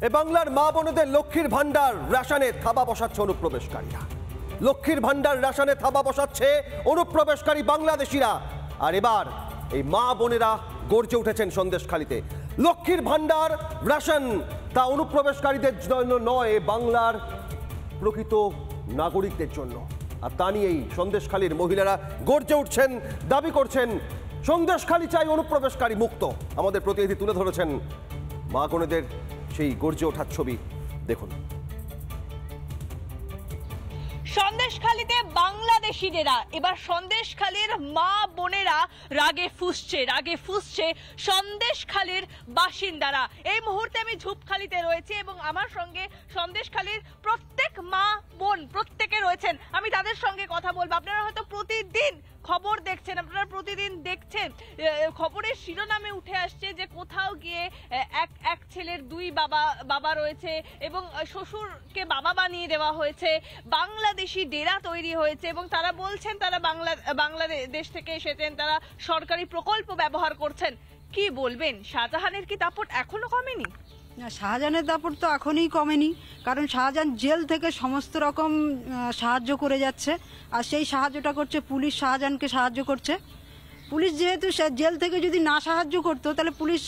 এ বাংলার মা বোনদের লক্ষ্মীর ভান্ডার রেশনে থাবা বসাচ্ছে অনুপ্রবেশকারীরা। লক্ষ্মীর ভান্ডার রেশনে থাবা বসাচ্ছে অনুপ্রবেশকারী বাংলাদেশিরা। আর এবার এই মা বোনেরা গর্জে উঠেছেন সন্দেশখালীতে। লক্ষ্মীর ভান্ডার রেশন তা অনুপ্রবেশকারীদের জন্য নয়, বাংলার প্রকৃত নাগরিকদের জন্য। আর তা নিয়েই সন্দেশখালীর মহিলারা গর্জে উঠছেন, দাবি করছেন সন্দেশখালী চাই অনুপ্রবেশকারী মুক্ত। আমাদের প্রতিনিধি তুলে ধরেছেন মা বোনেদের সেই গর্জে ওঠার ছবি, দেখুন। সন্দেশখালীতে বাংলাদেশিদেরা, এবার সন্দেশখালীর মা বোনেরা রাগে ফুঁসছে সন্দেশখালীর বাসিন্দারা। এই মুহূর্তে আমি ঝুপখালীতে রয়েছি এবং আমার সঙ্গে সন্দেশখালীর প্রত্যেক মা বোন প্রত্যেকে রয়েছেন। আমি তাদের সঙ্গে কথা বলবো। আপনারা হয়তো প্রতিদিন খবর দেখছেন, আপনারা প্রতিদিন দেখছেন খবরের শিরোনামে উঠে আসছে যে কোথাও গিয়ে এক ছেলের দুই বাবা রয়েছে এবং শ্বশুরকে বাবা বানিয়ে দেওয়া হয়েছে, বাংলাদেশি ডেরা তৈরি হয়েছে এবং তারা বলছেন তারা বাংলাদেশ থেকে এসেছেন, তারা সরকারি প্রকল্প ব্যবহার করছেন। কি বলবেন, শাহজাহানের কি দাপট এখনো কমেনি? না, শাহজাহানের দাপট তো এখনই কমেনি, কারণ শাহজাহান জেল থেকে সমস্ত রকম সাহায্য করে যাচ্ছে। আর সেই সাহায্যটা করছে পুলিশ, শাহজাহানকে সাহায্য করছে পুলিশ। যেহেতু জেল থেকে যদি না সাহায্য করতো তাহলে পুলিশ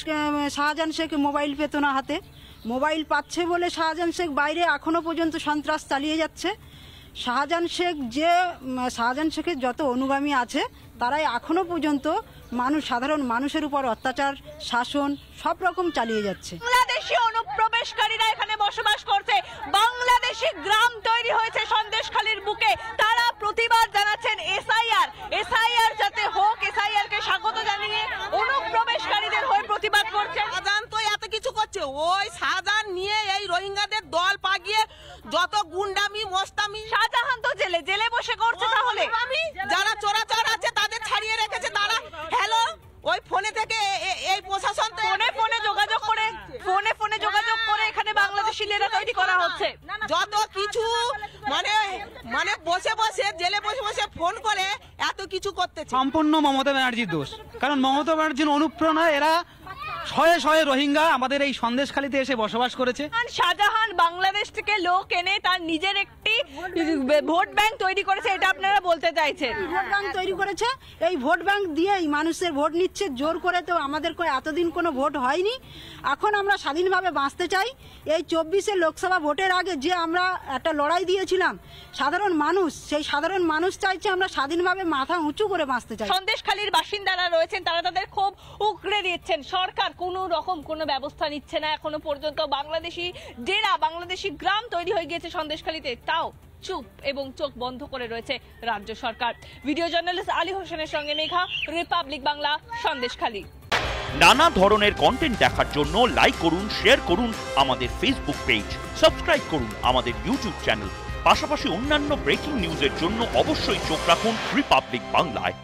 শাহজাহান শেখ মোবাইল পেত না হাতে। মোবাইল পাচ্ছে বলে শাহজাহান শেখ বাইরে এখনও পর্যন্ত সন্ত্রাস চালিয়ে যাচ্ছে। শাহজাহান শেখের যত অনুগামী আছে তারাই এখনো পর্যন্ত সাধারণ মানুষের উপর অত্যাচার, শাসন সব রকম চালিয়ে যাচ্ছে। বাংলাদেশি অনুপ্রবেশকারীরা এখানে বসবাস করছে, বাংলাদেশি গ্রাম তৈরি হয়েছে সন্দেশখালীর বুকে। তারা প্রতিবাদ জানাচ্ছেন এসআইআর যাতে হোক, এসআইআর কে স্বাগত জানিয়ে অনুপ্রবেশকারীদের হয়ে প্রতিবাদ করছে। শাহজাহান তো এত কিছু করছে, ওই শাহজাহান নিয়ে এই রোহিঙ্গাদের দল পাকিয়ে যত গুন্ডামি মস্তামি। শাহজাহান তো জেলে বসে করছে, তাহলে যারা চোরাচার আছে তাদের ছাড়িয়ে রেখেছে তারা। হ্যালো, ওই ফোনে থেকে এই প্রশাসন ফোনে যোগাযোগ করে এখানে বাংলাদেশি লেরা তৈরি করা হচ্ছে। যত কিছু মানে বসে জেলে বসে ফোন করে এত কিছু করতেছে। সম্পূর্ণ মমতা ব্যানার্জির দোষ, কারণ মমতা ব্যানার্জির অনুপ্রেরণায় এরা শয়ে রোহিঙ্গা আমাদের এই সন্দেশখালীতে এসে বসবাস করেছে। শাহজাহান বাংলাদেশ থেকে লোক এনে তার নিজের একটি ভোট ব্যাংক তৈরি করেছে, এটা আপনারা বলতে চাইছেন? ভোট ব্যাংক তৈরি করেছে, এই ভোট ব্যাংক দিয়েই মানুষের ভোট নিচ্ছে জোর করে। তো আমাদের এতদিন কোনো ভোট হয়নি, এখন আমরা স্বাধীনভাবে বাঁচতে চাই। এই 24-এর লোকসভা ভোটের আগে যে আমরা একটা লড়াই দিয়েছিলাম সাধারণ মানুষ, সেই সাধারণ মানুষ চাইছে আমরা স্বাধীনভাবে মাথা উঁচু করে বাঁচতে চাই। সন্দেশখালীর বাসিন্দারা রয়েছেন, তারা তাদের ক্ষোভ উগরে দিচ্ছেন। সরকার কোনো রকম কোনো ব্যবস্থা নিচ্ছে না এখনো পর্যন্ত। বাংলাদেশি গ্রাম তৈরি হয়ে গিয়েছে সন্দেশখালীতে, তাও চুপ এবং চোখ বন্ধ করে রয়েছে রাজ্য সরকার। ভিডিও জার্নালিস্ট আলী হোসেনের সঙ্গে মেঘা, রিপাবলিক বাংলা, সন্দেশখালী। নানা ধরনের কন্টেন্ট দেখার জন্য লাইক করুন, শেয়ার করুন আমাদের ফেসবুক পেজ, সাবস্ক্রাইব করুন আমাদের ইউটিউব চ্যানেল। পাশাপাশি অন্যান্য ব্রেকিং নিউজের জন্য অবশ্যই চোখ রাখুন রিপাবলিক বাংলায়।